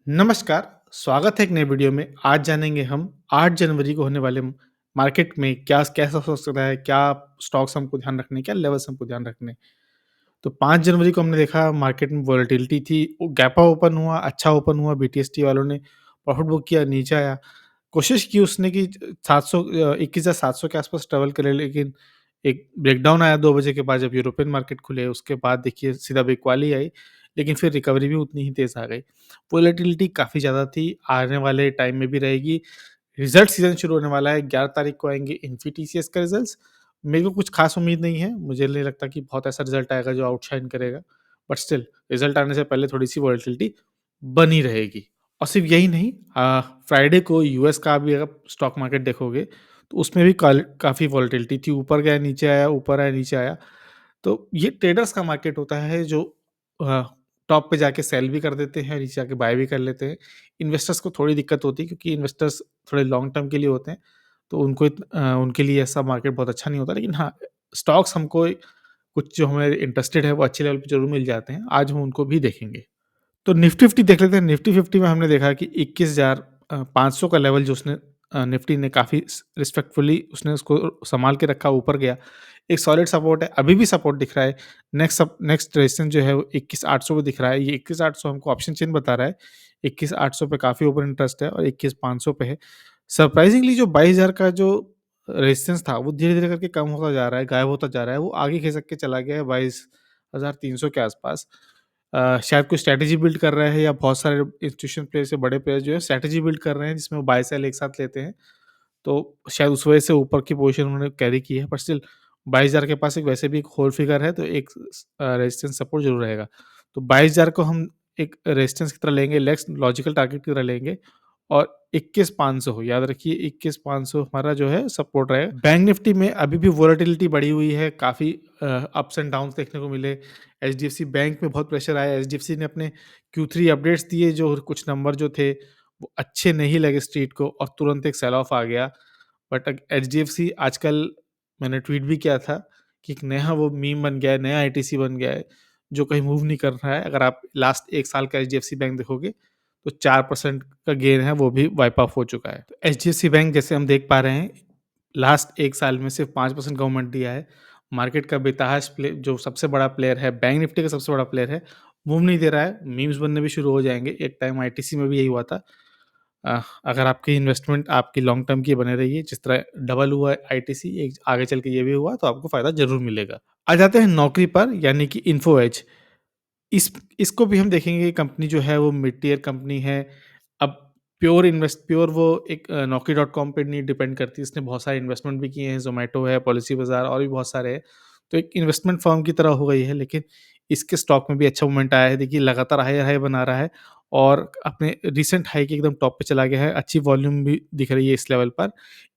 नमस्कार, स्वागत है एक नए वीडियो में। आज जानेंगे हम 8 जनवरी को होने वाले मार्केट में क्या कैसा हो सकता है, क्या स्टॉक्स हमको ध्यान रखने हैं, क्या लेवल्स हमको ध्यान रखने हैं। तो 5 जनवरी को हमने देखा मार्केट में वोलेटिलिटी थी, वो गैपा ओपन हुआ, अच्छा ओपन हुआ, बीटीएसटी वालों ने प्रॉफिट बुक किया, नीचे आया। कोशिश की उसने कि 700 21,700 के आसपास ट्रैवल करे, लेकिन एक ब्रेकडाउन आया 2 बजे के बाद जब यूरोपियन मार्केट खुले, उसके बाद देखिए सीधा बिकवाली आई, लेकिन फिर रिकवरी भी उतनी ही तेज़ आ गई। वोलेटिलिटी काफ़ी ज़्यादा थी, आने वाले टाइम में भी रहेगी। रिज़ल्ट सीज़न शुरू होने वाला है, 11 तारीख को आएँगे इन्फी टीसीएस का रिज़ल्ट्स। मेरे को कुछ ख़ास उम्मीद नहीं है, मुझे नहीं लगता कि बहुत ऐसा रिज़ल्ट आएगा जो आउटशाइन करेगा, बट स्टिल रिज़ल्ट आने से पहले थोड़ी-सी वोलेटिलिटी बनी रहेगी। और सिर्फ यही नहीं, फ्राइडे को यूएस का भी अगर स्टॉक मार्केट देखोगे, तो उसमें भी काफ़ी वोलेटिलिटी थी, ऊपर गया, नीचे आया, ऊपर आया, नीचे आया। तो ये ट्रेडर्स का मार्केट होता है जो अ, टॉप पे जाके सेल भी कर देते हैं, नीचे आके बाय भी कर लेते हैं। इन्वेस्टर्स को थोड़ी दिक्कत होती है क्योंकि इन्वेस्टर्स थोड़े लॉन्ग टर्म के लिए होते हैं, तो उनके लिए ऐसा मार्केट बहुत अच्छा नहीं होता। लेकिन हाँ, स्टॉक्स हमको कुछ जो हमें इंटरेस्टेड है वो अच्छे लेवल पे ज़रूर मिल जाते हैं। आज हम उनको भी देखेंगे। तो निफ्टी 50 देख लेते हैं। निफ्टी 50 में हमने देखा कि 21,500 का लेवल जो उसने निफ्टी ने काफ़ी रिस्पेक्टफुली उसने उसको सँभाल के रखा, ऊपर गया। एक सॉलिड सपोर्ट है, अभी भी सपोर्ट दिख रहा है। नेक्स्ट रेजिस्टेंस जो है वो 21,800 पे दिख रहा है। ये 21,800 हमको ऑप्शन चेन बता रहा है। 21,800 पे काफ़ी ओपन इंटरेस्ट है और 21,500 पे है। सरप्राइजिंगली जो 22,000 का जो रेजिस्टेंस था वो धीरे-धीरे करके कम होता जा रहा है, गायब होता जा रहा है। वो आगे खिसक के चला गया है 22,300 के आसपास। शायद कोई स्ट्रैटेजी बिल्ड कर रहा है या बहुत सारे इंस्टीट्यूशन प्लेयर्स या बड़े प्लेयर्स जो है स्ट्रैटेजी बिल्ड कर रहे हैं जिसमें वो बाय सेल एक साथ लेते हैं। तो शायद उस वजह से ऊपर की पोजीशन उन्होंने कैरी की है, पर स्टिल 22,000 के पास एक वैसे भी एक होल फिगर है, तो एक रेजिस्टेंस सपोर्ट ज़रूर रहेगा। तो 22,000 को हम एक रेजिस्टेंस की तरह लेंगे, नेक्स्ट लॉजिकल टारगेट की तरह लेंगे और 21,500 याद रखिए, 21,500 हमारा जो है सपोर्ट रहेगा। बैंक निफ्टी में अभी भी वोलेटिलिटी बढ़ी हुई है, काफ़ी अप्स एंड डाउन्स देखने को मिले। एचडीएफसी बैंक में बहुत प्रेशर आया, एचडीएफसी ने अपने Q3 अपडेट्स दिए, जो कुछ नंबर जो थे वो अच्छे नहीं लगे स्ट्रीट को और तुरंत एक सेल ऑफ आ गया। बट एचडीएफसी आजकल, मैंने ट्वीट भी किया था कि एक नया वो मीम बन गया है, नया आईटीसी बन गया है, जो कहीं मूव नहीं कर रहा है। अगर आप लास्ट 1 साल का एचडीएफसी बैंक देखोगे, तो 4% का गेन है, वो भी वाइप ऑफ हो चुका है। तो एचडीएफसी बैंक जैसे हम देख पा रहे हैं, लास्ट 1 साल में सिर्फ 5% गवर्नमेंट दिया है। मार्केट का बेतहाश जो सबसे बड़ा प्लेयर है, बैंक निफ्टी का सबसे बड़ा प्लेयर है, मूव नहीं दे रहा है। मीम्स बनने भी शुरू हो जाएँगे। एक टाइम आईटीसी में भी यही हुआ था। अगर आपकी इन्वेस्टमेंट आपकी लॉन्ग टर्म की बने रही है, जिस तरह डबल हुआ है आईटीसी, एक आगे चल के ये भी हुआ, तो आपको फ़ायदा ज़रूर मिलेगा। आ जाते हैं नौकरी पर, यानी कि इन्फो एज। इसको भी हम देखेंगे, कंपनी जो है वो मिड टियर कंपनी है। अब प्योर वो एक नौकरी डॉट कॉम पे नहीं डिपेंड करती, इसने बहुत सारे इन्वेस्टमेंट भी किए हैं, ज़ोमैटो है, पॉलिसी बाज़ार और भी बहुत सारे हैं। तो एक इन्वेस्टमेंट फर्म की तरह हो गई है, लेकिन इसके स्टॉक में भी अच्छा मूवमेंट आया है। देखिए लगातार हाई हाई बना रहा है और अपने रिसेंट हाई के एकदम टॉप पे चला गया है। अच्छी वॉल्यूम भी दिख रही है इस लेवल पर,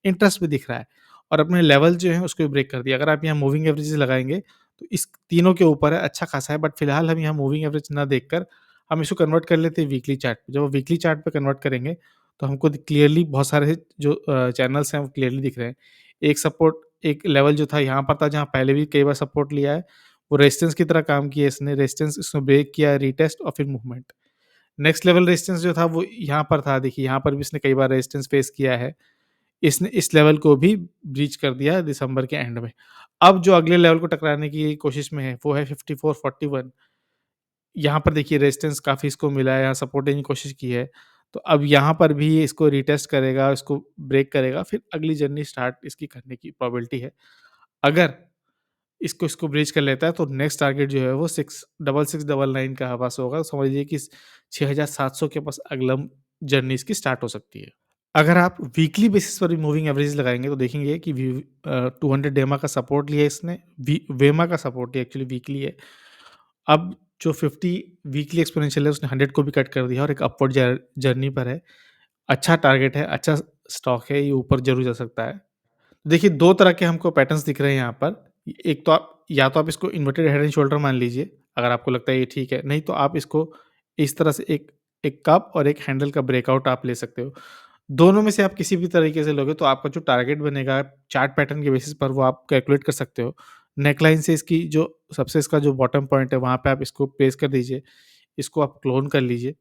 इंटरेस्ट भी दिख रहा है और अपने लेवल जो है उसको भी ब्रेक कर दिया। अगर आप यहाँ मूविंग एवरेजेस लगाएँगे, तो इस तीनों के ऊपर है, अच्छा खासा है, बट फिलहाल हम यहाँ मूविंग एवरेज ना देखकर हम इसको कन्वर्ट कर लेते हैं वीकली चार्ट पे। जब हम वीकली चार्ट पे कन्वर्ट करेंगे, तो हमको क्लियरली बहुत सारे जो चैनल्स हैं वो क्लियरली दिख रहे हैं। एक लेवल जो था यहाँ पर था, जहाँ पहले भी कई बार सपोर्ट लिया है, वो रेजिस्टेंस की तरह काम किया इसने। रेजिस्टेंस इसने ब्रेक किया, रीटेस्ट और फिर मूवमेंट। नेक्स्ट लेवल रेजिस्टेंस जो था वो यहाँ पर था, देखिए यहाँ पर भी इसने कई बार रेजिस्टेंस फेस किया है। इसने इस लेवल को भी ब्रीच कर दिया दिसंबर के एंड में। अब जो अगले लेवल को टकराने की कोशिश में है, वो है 5441। यहाँ पर देखिए रेजिस्टेंस काफ़ी इसको मिला है, यहाँ सपोर्ट देने की कोशिश की है। तो अब यहाँ पर भी ये इसको रीटेस्ट करेगा, इसको ब्रेक करेगा, फिर अगली जर्नी स्टार्ट इसकी करने की प्रोबेबिलिटी है। अगर इसको इसको ब्रीच कर लेता है, तो नेक्स्ट टारगेट जो है वो 66699 के आस-पास होगा। समझ लीजिए कि 6700 के पास अगला जर्नी इसकी स्टार्ट हो सकती है। अगर आप वीकली बेसिस पर भी मूविंग एवरेज लगाएँगे, तो देखेंगे कि 200 डेमा का सपोर्ट लिया इसने, वेमा का सपोर्ट लिया, एक्चुअली वीकली है। अब जो 50 वीकली एक्सपोनेंशियल है, उसने 100 को भी कट कर दिया और एक अपवर्ड जर्नी पर है। अच्छा टारगेट है, अच्छा स्टॉक है, ये ऊपर ज़रूर जा सकता है। देखिए 2 तरह के हमको पैटर्न्स दिख रहे हैं यहाँ पर। एक तो आप या तो आप इसको इन्वर्टेड हेड एंड शोल्डर मान लीजिए, अगर आपको लगता है ये ठीक है। नहीं तो आप इसको इस तरह से एक एक कप और एक हैंडल का ब्रेकआउट आप ले सकते हो। दोनों में से आप किसी भी तरीके से लोगे, तो आपका जो टारगेट बनेगा चार्ट पैटर्न के बेसिस पर, वो आप कैलकुलेट कर सकते हो। नेकलाइन से इसकी जो सबसे इसका जो बॉटम पॉइंट है, वहाँ पे आप इसको प्लेस कर दीजिए। इसको आप क्लोन कर लीजिए।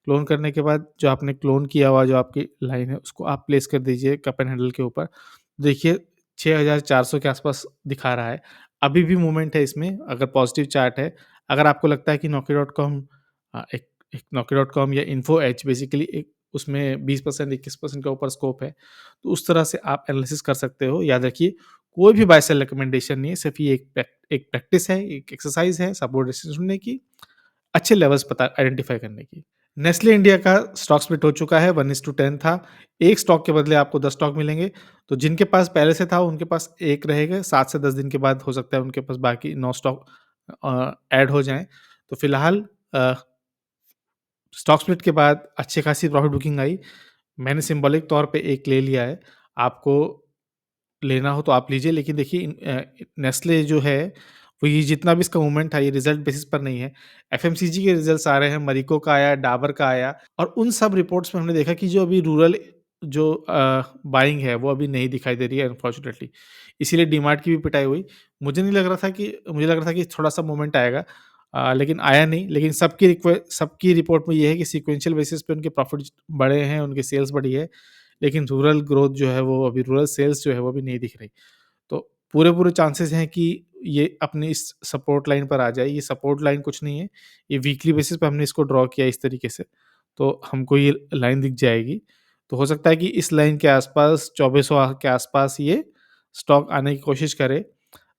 क्लोन करने के बाद जो आपने क्लोन किया हुआ जो आपकी लाइन है उसको आप प्लेस कर दीजिए कप एंड हैंडल के ऊपर। देखिए 6400 के आसपास दिखा रहा है। अभी भी मूवमेंट है इसमें अगर पॉजिटिव चार्ट है। अगर आपको लगता है कि नौकरी डॉट कॉम एक एक नौकरी डॉट कॉम या इन्फो एज बेसिकली एक उसमें 20% 21% का ऊपर स्कोप है, तो उस तरह से आप एनालिसिस कर सकते हो। याद रखिए कोई भी बाय सेल रिकमेंडेशन नहीं है, सिर्फ़ ये एक प्रैक्टिस है, एक एक्सरसाइज़ है सपोर्ट रेजिस्टेंस ढूँढने की, अच्छे लेवल्स पता आइडेंटिफ़ाई करने की। नेस्ले इंडिया का स्टॉक स्प्लिट हो चुका है 1:10 था। 1 स्टॉक के बदले आपको 10 स्टॉक मिलेंगे। तो जिनके पास पहले से था उनके पास 1 रहेगा, 7 से 10 दिन के बाद हो सकता है उनके पास बाकी 9 स्टॉक ऐड हो जाएँ। तो फिलहाल अ, स्टॉक स्प्लिट के बाद अच्छी खासी प्रॉफिट बुकिंग आई। मैंने सिंबॉलिक तौर पे एक ले लिया है। आपको लेना हो तो आप लीजिए, लेकिन देखिए नेस्ले जो है वो ये जितना भी इसका मूवमेंट है ये रिजल्ट बेसिस पर नहीं है। एफएमसीजी के रिजल्ट्स आ रहे हैं, मरिको का आया, डाबर का आया और उन सब रिपोर्ट्स में हमने देखा कि जो अभी रूरल जो बाइंग है वो अभी नहीं दिखाई दे रही है अनफॉर्चुनेटली। इसीलिए डीमार्ट की भी पिटाई हुई। मुझे लग रहा था कि थोड़ा-सा मूवमेंट आएगा, लेकिन आया नहीं। लेकिन सबकी रिपोर्ट में ये है कि सीक्वेंशियल बेसिस पे उनके प्रॉफिट्स बढ़े हैं, उनकी सेल्स बढ़ी है। लेकिन रूरल ग्रोथ जो है वो अभी रूरल सेल्स जो है वो अभी नहीं दिख रही। तो पूरे-पूरे चांसेस हैं कि ये अपनी इस सपोर्ट लाइन पर आ जाए। ये सपोर्ट लाइन कुछ नहीं है, ये वीकली बेसिस पे हमने इसको ड्रॉ किया इस तरीके से, तो हमको ये लाइन दिख जाएगी। तो हो सकता है कि इस लाइन के आसपास 2400 के आसपास ये स्टॉक आने की कोशिश करे।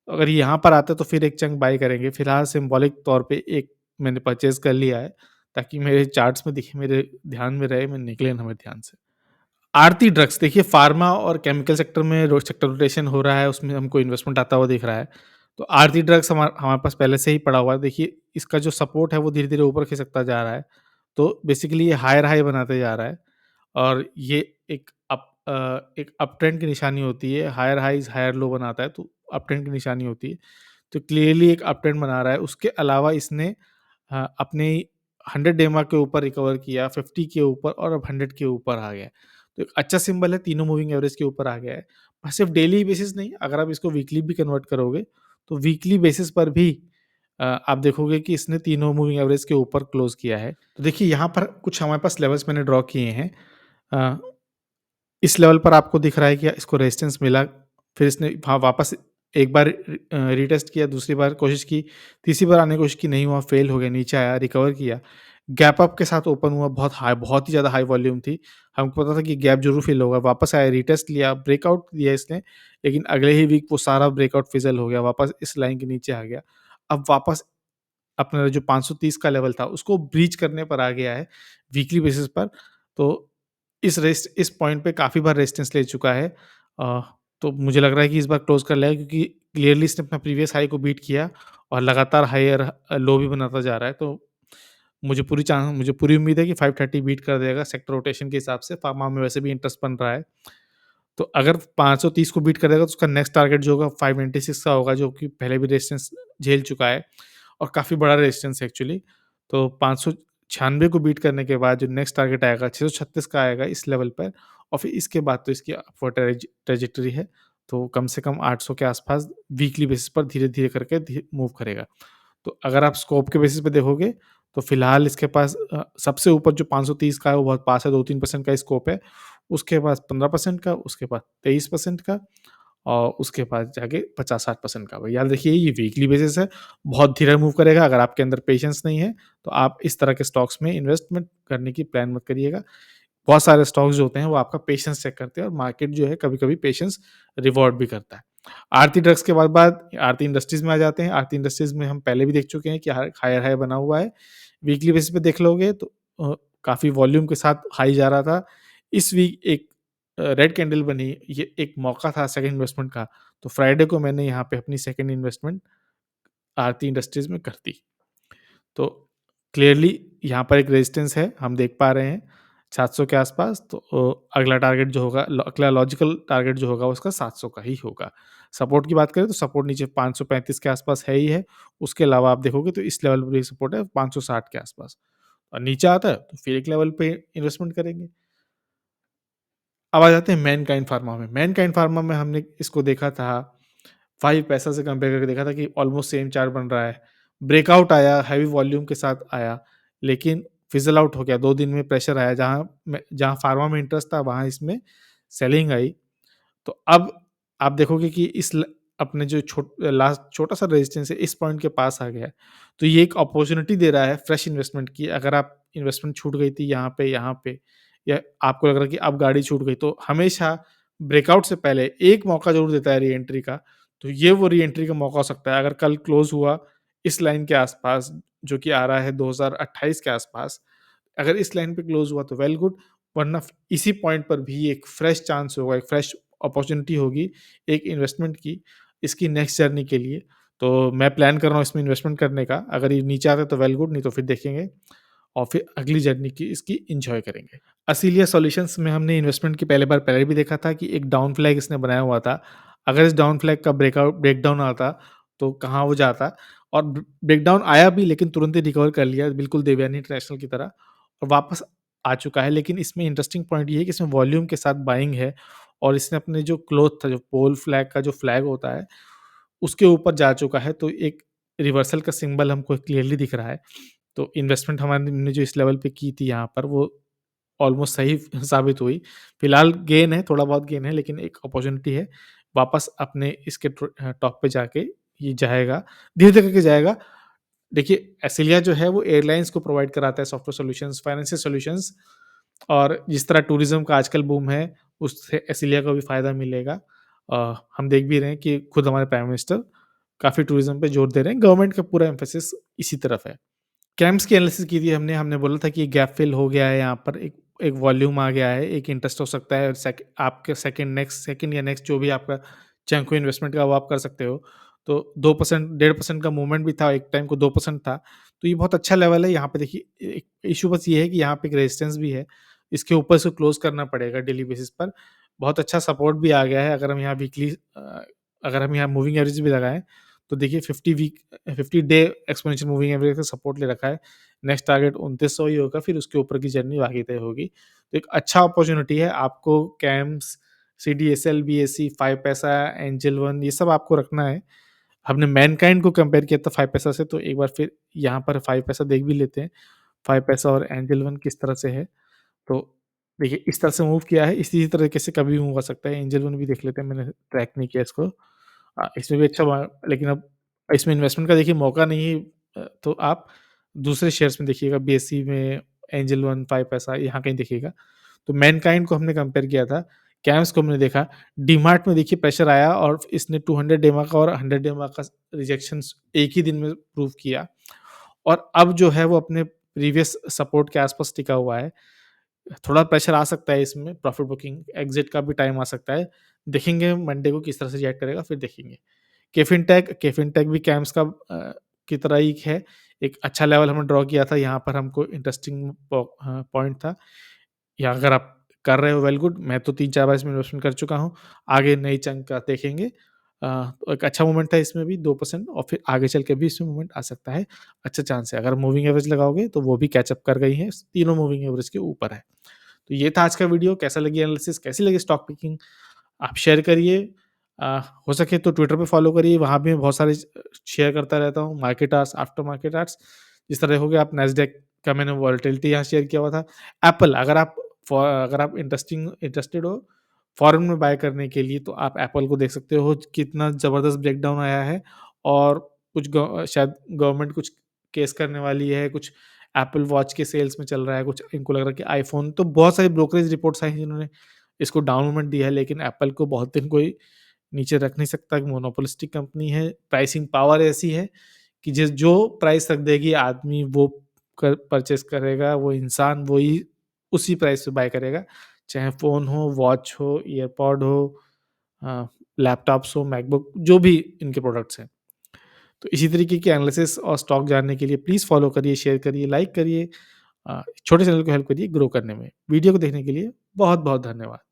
अगर ये यहाँ पर आता है तो फिर एक चंक बाय करेंगे। फिलहाल सिंबॉलिक तौर पे एक मैंने परचेज़ कर लिया है, ताकि मेरे चार्ट्स में दिखे, मेरे ध्यान में रहे, मैं निकले ना मेरे ध्यान से। आरती ड्रग्स देखिए फार्मा और केमिकल सेक्टर में सेक्टर रोटेशन हो रहा है, उसमें हमको इन्वेस्टमेंट आता हुआ दिख रहा है। तो आरती ड्रग्स हमारे पास पहले से ही पड़ा हुआ है। देखिए इसका जो सपोर्ट है वो धीरे-धीरे ऊपर खिसकता जा रहा है। तो बेसिकली ये हायर हाई बनाते जा रहा है और ये एक अप ट्रेंड की निशानी होती है। हायर हाइज़ हायर लो बनाता है तो अप ट्रेंड की निशानी होती है। तो क्लियरली एक अप ट्रेंड बना रहा है। उसके अलावा इसने अपने 100 EMA के ऊपर रिकवर किया, 50 के ऊपर और अब 100 के ऊपर आ गया है। तो एक अच्छा सिंबल है, तीनों मूविंग एवरेज के ऊपर आ गया है। और सिर्फ डेली बेसिस नहीं, अगर आप इसको वीकली भी कन्वर्ट करोगे, तो वीकली बेसिस पर भी आप देखोगे कि इसने तीनों मूविंग एवरेज के ऊपर क्लोज़ किया है। तो देखिए यहाँ पर कुछ हमारे पास लेवल्स मैंने ड्रॉ किए हैं। अ, इस लेवल पर आपको दिख रहा है कि इसको रेजिस्टेंस मिला, फिर इसने वापस एक बार रीटेस्ट किया, दूसरी बार कोशिश की, तीसरी बार आने की कोशिश की, नहीं हुआ, फेल हो गया, नीचे आया, रिकवर किया। गैप अप के साथ ओपन हुआ, बहुत ही ज़्यादा हाई वॉल्यूम थी। हमको पता था कि गैप ज़रूर फिल होगा, वापस आया, रीटेस्ट लिया, ब्रेकआउट दिया इसने, लेकिन अगले ही वीक वो सारा ब्रेकआउट फिज़ल हो गया, वापस इस लाइन के नीचे आ गया। अब वापस अपना जो 530 का लेवल था, उसको ब्रीच करने पर आ गया है वीकली बेसिस पर। तो इस पॉइंट पे काफ़ी बार रेजिस्टेंस ले चुका है। अ, तो मुझे लग रहा है कि इस बार क्लोज़ कर लेगा, क्योंकि क्लियरली इसने अपना प्रीवियस हाई को बीट किया और लगातार हायर लो भी बनाता जा रहा है। तो मुझे पूरी उम्मीद है कि 530 बीट कर देगा सेक्टर रोटेशन के हिसाब से। फार्मा में वैसे भी इंटरेस्ट बन रहा है। तो अगर 530 को बीट कर देगा तो उसका नेक्स्ट टारगेट जो होगा 596 का होगा, जो कि पहले भी रेजिस्टेंस झेल चुका है और काफ़ी बड़ा रेजिस्टेंस है एक्चुअली। तो 596 को बीट करने के बाद जो नेक्स्ट टारगेट आएगा 636 का आएगा इस लेवल पर, और फिर इसके बाद तो इसकी अपवर्ड ट्रेजेक्टरी है। तो कम से कम 800 के आसपास वीकली बेसिस पर धीरे-धीरे करके मूव करेगा। तो अगर आप स्कोप के बेसिस पे देखोगे, तो फिलहाल इसके पास सबसे ऊपर जो 530 का है वो बहुत पास है, 2-3% का स्कोप है। उसके बाद 15% का, उसके बाद 23% का और उसके बाद जाके 50-60% का। भई याद रखिए ये वीकली बेसिस है, बहुत धीरे मूव करेगा। अगर आपके अंदर पेशेंस नहीं है, तो आप इस तरह के स्टॉक्स में इन्वेस्टमेंट करने की प्लान मत करिएगा। बहुत सारे स्टॉक्स जो होते हैं वो आपका पेशेंस चेक करते हैं और मार्केट जो है कभी-कभी पेशेंस रिवॉर्ड भी करता है। आरती ड्रग्स के बाद आरती इंडस्ट्रीज़ में आ जाते हैं। आरती इंडस्ट्रीज़ में हम पहले भी देख चुके हैं कि हायर हाई बना हुआ है। वीकली बेसिस पे देख लोगे तो काफ़ी वॉल्यूम के साथ हाई जा रहा था। इस वीक एक रेड कैंडल बनी, ये एक मौका था सेकंड इन्वेस्टमेंट का। तो फ्राइडे को मैंने यहाँ पे अपनी सेकंड इन्वेस्टमेंट आरती इंडस्ट्रीज़ में कर दी। तो क्लियरली यहाँ पर एक रेजिस्टेंस है, हम देख पा रहे हैं 700 के आसपास। तो अगला टारगेट जो होगा अगला लॉजिकल टारगेट जो होगा उसका 700 का ही होगा। सपोर्ट की बात करें तो सपोर्ट नीचे 535 के आसपास है ही है। उसके अलावा आप देखोगे तो इस लेवल पे भी सपोर्ट है 560 के आसपास, और नीचे आता है तो फिर एक लेवल पे इन्वेस्टमेंट करेंगे। अब आ जाते हैं मैनकाइंड फार्मा में। मैनकाइंड फार्मा में हमने इसको देखा था 5 पैसा से कंपेयर करके देखा था कि ऑलमोस्ट सेम चार्ट बन रहा है। ब्रेकआउट आया, हेवी वॉल्यूम के साथ आया, लेकिन फिज़ल आउट हो गया, 2 दिन में प्रेशर आया, जहाँ फ़ार्मा में इंटरेस्ट था वहाँ इसमें सेलिंग आई। तो अब आप देखोगे कि अपने जो लास्ट छोटा-सा रेजिस्टेंस है इस पॉइंट के पास आ गया है। तो ये एक अपॉर्च्युनिटी दे रहा है फ्रेश इन्वेस्टमेंट की। अगर आप इन्वेस्टमेंट छूट गई थी यहाँ पे या आपको लग रहा है कि अब गाड़ी छूट गई, तो हमेशा ब्रेकआउट से पहले एक मौका ज़रूर देता है री-एंट्री का। तो ये वो री-एंट्री का मौका हो सकता है। अगर कल क्लोज़ हुआ इस लाइन के आस-पास, जो कि आ रहा है 2028 के आस-पास, अगर इस लाइन पे क्लोज़ हुआ तो वेल गुड, वरना इसी पॉइंट पर भी एक फ्रेश चांस होगा, एक फ्रेश अपॉर्च्युनिटी होगी एक इन्वेस्टमेंट की, इसकी नेक्स्ट जर्नी के लिए। तो मैं प्लान कर रहा हूँ इसमें इन्वेस्टमेंट करने का। अगर ये नीचे आता है तो वेल गुड, नहीं तो फिर देखेंगे और फिर अगली जर्नी की इसकी एन्जॉय करेंगे। असीलिया सॉल्यूशंस में हमने इन्वेस्टमेंट की पहले भी देखा था कि एक डाउन फ्लैग इसने बनाया हुआ था। अगर इस डाउन फ्लैग का ब्रेकडाउन आता तो कहाँ वो जाता, और ब्रेकडाउन आया भी लेकिन तुरंत ही रिकवर कर लिया, बिल्कुल देवयानी इंटरनेशनल की तरह, और वापस आ चुका है। लेकिन इसमें इंटरेस्टिंग पॉइंट ये है कि इसमें वॉल्यूम के साथ बाइंग है, और इसने अपने जो क्लोथ था, जो पोल फ्लैग का जो फ्लैग होता है, उसके ऊपर जा चुका है। तो एक रिवर्सल का सिंबल हमको क्लियरली दिख रहा है। तो इन्वेस्टमेंट हमारे ने जो इस लेवल पे की थी यहाँ पर, वो ऑलमोस्ट सही साबित हुई। फिलहाल गेन है, थोड़ा बहुत गेन है, लेकिन एक अपॉर्च्युनिटी है। वापस अपने इसके टॉप पे जाके ये जाएगा, धीरे-धीरे करके जाएगा। देखिए, एसिलिया जो है वो एयरलाइन्स को प्रोवाइड कराता है सॉफ्टवेयर सॉल्यूशंस, फाइनेंशियल सॉल्यूशंस, और जिस तरह टूरिज़्म का आजकल बूम है, उससे एसिलिया को भी फ़ायदा मिलेगा। हम देख भी रहे हैं कि खुद हमारे प्राइम मिनिस्टर काफ़ी टूरिज़्म पे जोर दे रहे हैं, गवर्नमेंट का पूरा एम्फेसिस इसी तरफ है। कैम्स की एनालिसिस की थी हमने, हमने बोला था कि गैप फिल हो गया है यहाँ पर, एक एक वॉल्यूम आ गया है, एक इंटरेस्ट हो सकता है, आपके सेकंड या नेक्स्ट जो भी आपका चंक हो इन्वेस्टमेंट का, वो आप कर सकते हो। तो 2% 1.5% का मूवमेंट भी था, एक टाइम को 2% था। तो ये बहुत अच्छा लेवल है। यहाँ पे देखिए, एक इश्यू बस ये है कि यहाँ पे एक रेजिस्टेंस भी है। इसके ऊपर से क्लोज़ करना पड़ेगा डेली बेसिस पर। बहुत अच्छा सपोर्ट भी आ गया है। अगर हम यहाँ मूविंग एवरेज भी लगाएँ, तो देखिए 50 डे एक्सपोनेंशियल मूविंग एवरेज का सपोर्ट ले रखा है। नेक्स्ट टारगेट 2900 ही होगा, फिर उसके ऊपर की जर्नी बाकी तय होगी। तो एक अच्छा अपॉर्च्युनिटी है आपको। कैम्स, सीडीएसएल, बीएसई, 5 पैसा, एंजल वन, ये सब आपको रखना है। हमने मैनकाइंड को कंपेयर किया था 5 पैसा से, तो एक बार फिर यहाँ पर 5 पैसा देख भी लेते हैं। 5 पैसा और एंजल वन किस तरह से है। तो देखिए, इस तरह से मूव किया है, इसी तरीके से कभी भी मूव हो सकता है। एंजल वन भी देख लेते हैं, मैंने ट्रैक नहीं किया इसको। इसमें भी अच्छा हुआ, लेकिन अब इसमें इन्वेस्टमेंट का देखिए मौका नहीं है। तो आप दूसरे शेयर्स में देखिएगा, बीएसई में, एंजल वन, 5 पैसा, यहाँ कहीं देखिएगा। तो मैनकाइंड को हमने कंपेयर किया था, कैम्स को हमने देखा। डीमार्ट में देखिए प्रेशर आया और इसने 200 डेमा का और 100 डेमा का रिजेक्शंस एक ही दिन में प्रूव किया, और अब जो है वो अपने प्रीवियस सपोर्ट के आसपास टिका हुआ है। थोड़ा प्रेशर आ सकता है इसमें, प्रॉफिट बुकिंग एग्जिट का भी टाइम आ सकता है। देखेंगे मंडे को किस तरह से रिएक्ट करेगा, फिर देखेंगे। केफिन टेक भी कैम्स की तरह ही है। एक अच्छा लेवल हमने ड्रॉ किया था, यहाँ पर हमको इंटरेस्टिंग पॉइंट था। या अगर आप कर रहे हो, वेल गुड। मैं तो 3-4 बार इसमें इन्वेस्टमेंट कर चुका हूँ। आगे नई चंक का देखेंगे। तो एक अच्छा मूवमेंट था इसमें भी 2%, और फिर आगे चल के भी इसमें मूवमेंट आ सकता है। अच्छा चांस है। अगर मूविंग एवरेज लगाओगे तो वो भी कैच अप कर गई है, तीनों मूविंग एवरेज के ऊपर है। तो ये था आज का वीडियो। कैसा लगी एनालिसिस, कैसी लगी स्टॉक पिकिंग, आप शेयर करिए। अ, हो सके तो ट्विटर पे फॉलो करिए, वहाँ भी मैं बहुत सारे शेयर करता रहता हूँ, market hours, after market hours. जिस तरह देखोगे आप, नैस्डैक का मैंने वोलेटिलिटी यहाँ शेयर किया हुआ था। एप्पल, अगर आप इंटरेस्टेड हो फॉरेन में बाय करने के लिए, तो आप एप्पल को देख सकते हो, कितना ज़बरदस्त ब्रेकडाउन आया है। और शायद गवर्नमेंट कुछ केस करने वाली है, कुछ एप्पल वॉच के सेल्स में चल रहा है, कुछ इनको लग रहा है कि आईफ़ोन, तो बहुत सारी ब्रोकरेज रिपोर्ट्स आई हैं जिन्होंने इसको डाउन मूवमेंट दिया है, लेकिन एप्पल को बहुत दिन कोई नीचे रख नहीं सकता। मोनोपोलिस्टिक कंपनी है, प्राइसिंग पावर ऐसी है कि जो प्राइस रख देगी आदमी, वो परचेज़ करेगा, वो इंसान वही उसी प्राइस पे बाय करेगा। चाहे फ़ोन हो, वॉच हो, ईयरपॉड हो, अ, लैपटॉप्स हो, मैकबुक, जो भी इनके प्रोडक्ट्स हैं। तो इसी तरीके की एनालिसिस और स्टॉक जानने के लिए प्लीज़ फॉलो करिए, शेयर करिए, लाइक करिए। छोटे चैनल को हेल्प करिए ग्रो करने में। वीडियो को देखने के लिए बहुत-बहुत धन्यवाद।